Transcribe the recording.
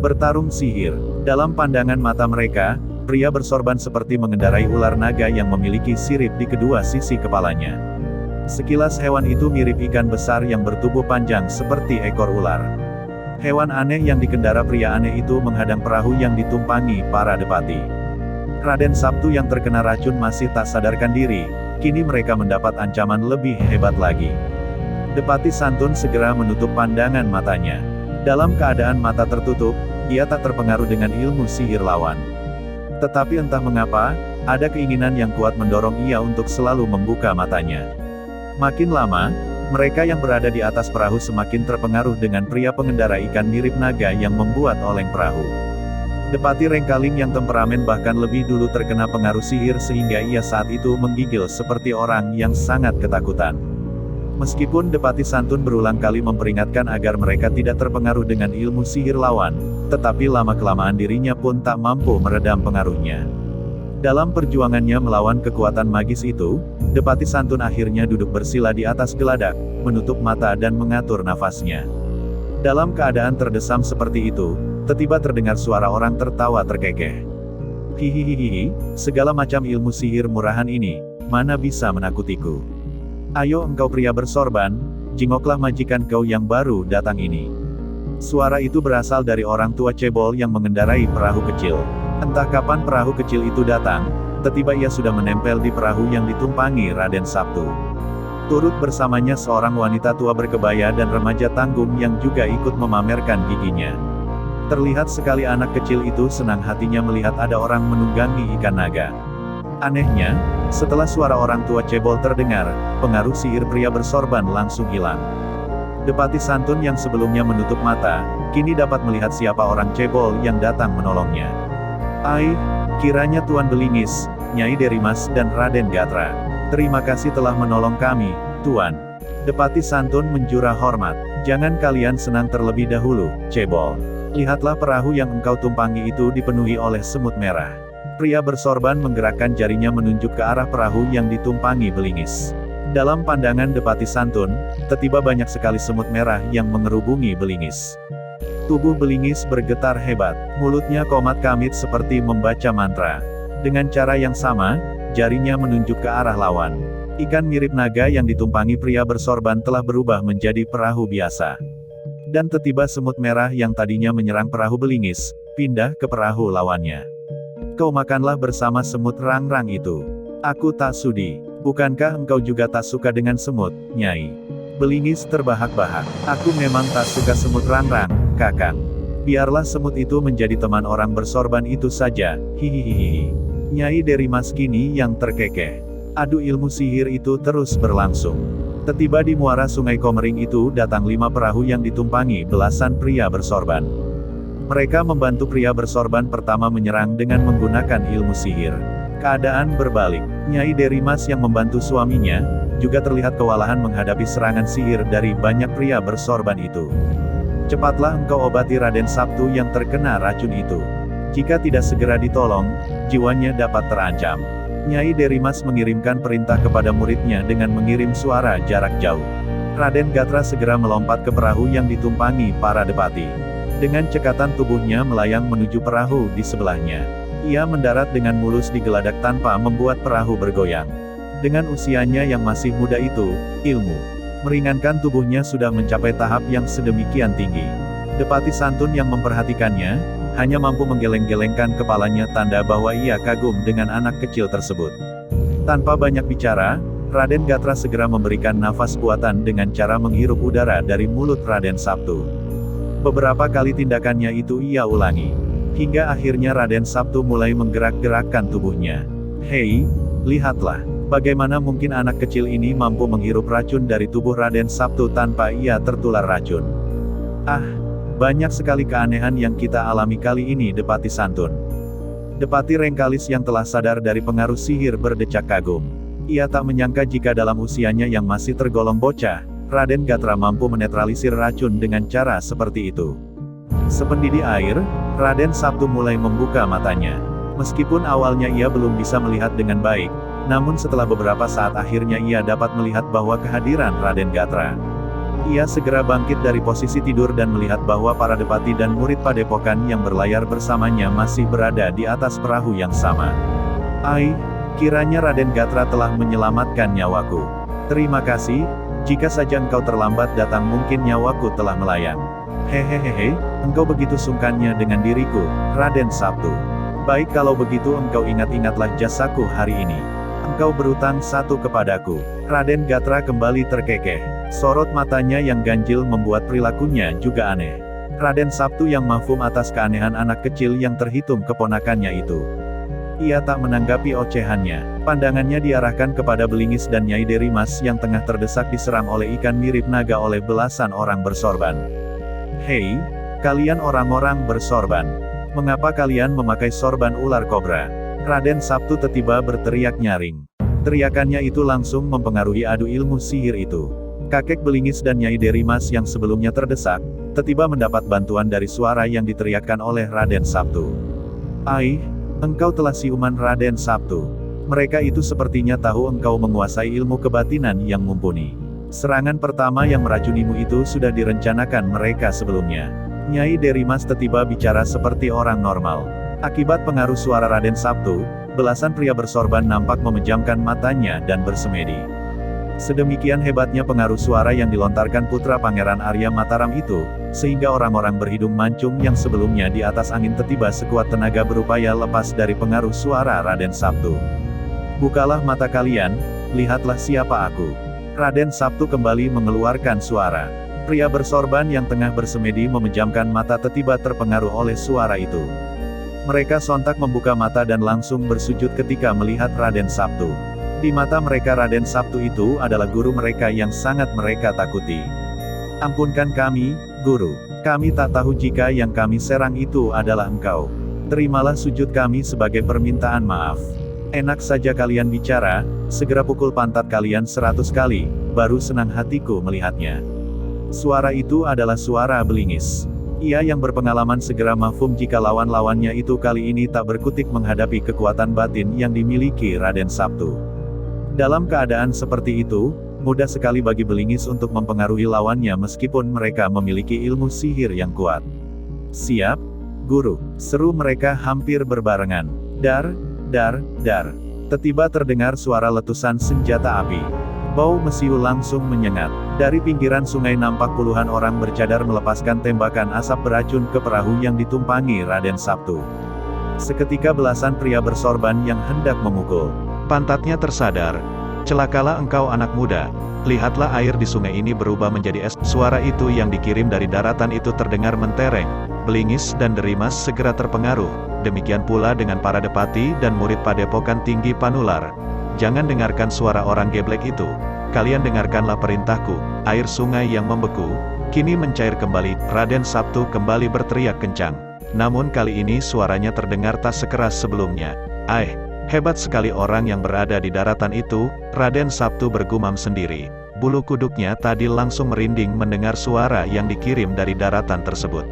Bertarung sihir. Dalam pandangan mata mereka, pria bersorban seperti mengendarai ular naga yang memiliki sirip di kedua sisi kepalanya. Sekilas hewan itu mirip ikan besar yang bertubuh panjang seperti ekor ular. Hewan aneh yang dikendara pria aneh itu menghadang perahu yang ditumpangi para depati. Raden Sabtu yang terkena racun masih tak sadarkan diri, kini mereka mendapat ancaman lebih hebat lagi. Depati Santun segera menutup pandangan matanya. Dalam keadaan mata tertutup, ia tak terpengaruh dengan ilmu sihir lawan. Tetapi entah mengapa, ada keinginan yang kuat mendorong ia untuk selalu membuka matanya. Makin lama, mereka yang berada di atas perahu semakin terpengaruh dengan pria pengendara ikan mirip naga yang membuat oleng perahu. Depati Rengkaling yang temperamen bahkan lebih dulu terkena pengaruh sihir sehingga ia saat itu menggigil seperti orang yang sangat ketakutan. Meskipun Depati Santun berulang kali memperingatkan agar mereka tidak terpengaruh dengan ilmu sihir lawan, tetapi lama-kelamaan dirinya pun tak mampu meredam pengaruhnya. Dalam perjuangannya melawan kekuatan magis itu, Depati Santun akhirnya duduk bersila di atas geladak, menutup mata dan mengatur nafasnya. Dalam keadaan terdesam seperti itu, tiba-tiba terdengar suara orang tertawa terkekeh. Hihihihi, segala macam ilmu sihir murahan ini, mana bisa menakutiku. Ayo engkau pria bersorban, jingoklah majikan kau yang baru datang ini. Suara itu berasal dari orang tua cebol yang mengendarai perahu kecil. Entah kapan perahu kecil itu datang, tiba-tiba ia sudah menempel di perahu yang ditumpangi Raden Sabtu. Turut bersamanya seorang wanita tua berkebaya dan remaja tanggung yang juga ikut memamerkan giginya. Terlihat sekali anak kecil itu senang hatinya melihat ada orang menunggangi ikan naga. Anehnya, setelah suara orang tua cebol terdengar, pengaruh sihir pria bersorban langsung hilang. Depati Santun yang sebelumnya menutup mata, kini dapat melihat siapa orang cebol yang datang menolongnya. Ai, kiranya Tuan Belingis, Nyai Derimas dan Raden Gatra. Terima kasih telah menolong kami, Tuan. Depati Santun menjura hormat. Jangan kalian senang terlebih dahulu, cebol. Lihatlah perahu yang engkau tumpangi itu dipenuhi oleh semut merah. Pria bersorban menggerakkan jarinya menunjuk ke arah perahu yang ditumpangi Belingis. Dalam pandangan Depati Santun, tiba-tiba banyak sekali semut merah yang mengerubungi Belingis. Tubuh Belingis bergetar hebat, mulutnya komat kamit seperti membaca mantra. Dengan cara yang sama, jarinya menunjuk ke arah lawan. Ikan mirip naga yang ditumpangi pria bersorban telah berubah menjadi perahu biasa. Dan tiba-tiba semut merah yang tadinya menyerang perahu Belingis, pindah ke perahu lawannya. Kau makanlah bersama semut rang-rang itu. Aku tak sudi. Bukankah engkau juga tak suka dengan semut, Nyai? Belingis terbahak-bahak. Aku memang tak suka semut rang-rang, Kakang. Biarlah semut itu menjadi teman orang bersorban itu saja, hihihihi. Nyai Derimas kini yang terkekeh. Adu ilmu sihir itu terus berlangsung. Tiba-tiba di muara sungai Komering itu datang 5 perahu yang ditumpangi belasan pria bersorban. Mereka membantu pria bersorban pertama menyerang dengan menggunakan ilmu sihir. Keadaan berbalik. Nyai Derimas yang membantu suaminya, juga terlihat kewalahan menghadapi serangan sihir dari banyak pria bersorban itu. Cepatlah engkau obati Raden Sabtu yang terkena racun itu. Jika tidak segera ditolong, jiwanya dapat terancam. Nyai Derimas mengirimkan perintah kepada muridnya dengan mengirim suara jarak jauh. Raden Gatra segera melompat ke perahu yang ditumpangi para depati. Dengan cekatan tubuhnya melayang menuju perahu di sebelahnya. Ia mendarat dengan mulus di geladak tanpa membuat perahu bergoyang. Dengan usianya yang masih muda itu, ilmu meringankan tubuhnya sudah mencapai tahap yang sedemikian tinggi. Depati Santun yang memperhatikannya, hanya mampu menggeleng-gelengkan kepalanya tanda bahwa ia kagum dengan anak kecil tersebut. Tanpa banyak bicara, Raden Gatra segera memberikan nafas buatan dengan cara menghirup udara dari mulut Raden Sabtu. Beberapa kali tindakannya itu ia ulangi. Hingga akhirnya Raden Sabtu mulai menggerak-gerakkan tubuhnya. Hei, lihatlah, bagaimana mungkin anak kecil ini mampu menghirup racun dari tubuh Raden Sabtu tanpa ia tertular racun. Ah, banyak sekali keanehan yang kita alami kali ini, Depati Santun. Depati Rengkalis yang telah sadar dari pengaruh sihir berdecak kagum. Ia tak menyangka jika dalam usianya yang masih tergolong bocah, Raden Gatra mampu menetralisir racun dengan cara seperti itu. Sependidih air, Raden Sabtu mulai membuka matanya. Meskipun awalnya ia belum bisa melihat dengan baik, namun setelah beberapa saat akhirnya ia dapat melihat bahwa kehadiran Raden Gatra. Ia segera bangkit dari posisi tidur dan melihat bahwa para depati dan murid padepokan yang berlayar bersamanya masih berada di atas perahu yang sama. Ai, kiranya Raden Gatra telah menyelamatkan nyawaku. Terima kasih, jika saja engkau terlambat datang mungkin nyawaku telah melayang. Hehehehe, engkau begitu sungkannya dengan diriku, Raden Sabtu. Baik kalau begitu engkau ingat-ingatlah jasaku hari ini. Engkau berutang satu kepadaku. Raden Gatra kembali terkekeh. Sorot matanya yang ganjil membuat perilakunya juga aneh. Raden Sabtu yang mafhum atas keanehan anak kecil yang terhitung keponakannya itu. Ia tak menanggapi ocehannya. Pandangannya diarahkan kepada Belingis dan Nyai Derimas yang tengah terdesak diserang oleh ikan mirip naga oleh belasan orang bersorban. Hei, kalian orang-orang bersorban. Mengapa kalian memakai sorban ular kobra? Raden Sabtu tiba-tiba berteriak nyaring. Teriakannya itu langsung mempengaruhi adu ilmu sihir itu. Kakek Belingis dan Nyai Derimas yang sebelumnya terdesak, tiba-tiba mendapat bantuan dari suara yang diteriakkan oleh Raden Sabtu. Ai, engkau telah siuman Raden Sabtu. Mereka itu sepertinya tahu engkau menguasai ilmu kebatinan yang mumpuni. Serangan pertama yang meracunimu itu sudah direncanakan mereka sebelumnya. Nyai Derimas tiba-tiba bicara seperti orang normal. Akibat pengaruh suara Raden Sabtu, belasan pria bersorban nampak memejamkan matanya dan bersemedi. Sedemikian hebatnya pengaruh suara yang dilontarkan putra Pangeran Arya Mataram itu, sehingga orang-orang berhidung mancung yang sebelumnya di atas angin tiba-tiba sekuat tenaga berupaya lepas dari pengaruh suara Raden Sabtu. Bukalah mata kalian, lihatlah siapa aku. Raden Sabtu kembali mengeluarkan suara. Pria bersorban yang tengah bersemedi memejamkan mata tiba-tiba terpengaruh oleh suara itu. Mereka sontak membuka mata dan langsung bersujud ketika melihat Raden Sabtu. Di mata mereka Raden Sabtu itu adalah guru mereka yang sangat mereka takuti. Ampunkan kami, guru. Kami tak tahu jika yang kami serang itu adalah engkau. Terimalah sujud kami sebagai permintaan maaf. Enak saja kalian bicara, segera pukul pantat kalian 100 kali, baru senang hatiku melihatnya. Suara itu adalah suara Belingis. Ia yang berpengalaman segera mafhum jika lawan-lawannya itu kali ini tak berkutik menghadapi kekuatan batin yang dimiliki Raden Sabtu. Dalam keadaan seperti itu, mudah sekali bagi Belingis untuk mempengaruhi lawannya meskipun mereka memiliki ilmu sihir yang kuat. Siap, guru, seru mereka hampir berbarengan. Dar, dar, dar. Tiba-tiba terdengar suara letusan senjata api. Bau mesiu langsung menyengat. Dari pinggiran sungai nampak puluhan orang bercadar melepaskan tembakan asap beracun ke perahu yang ditumpangi Raden Sabtu. Seketika belasan pria bersorban yang hendak memukul pantatnya tersadar. Celakalah engkau anak muda. Lihatlah air di sungai ini berubah menjadi es. Suara itu yang dikirim dari daratan itu terdengar mentereng. Belingis dan Derimas segera terpengaruh. Demikian pula dengan para depati dan murid padepokan tinggi Panular. Jangan dengarkan suara orang geblek itu. Kalian dengarkanlah perintahku. Air sungai yang membeku kini mencair kembali. Raden Sabtu kembali berteriak kencang. Namun kali ini suaranya terdengar tak sekeras sebelumnya. Hebat sekali orang yang berada di daratan itu, Raden Sabtu bergumam sendiri. Bulu kuduknya tadi langsung merinding mendengar suara yang dikirim dari daratan tersebut.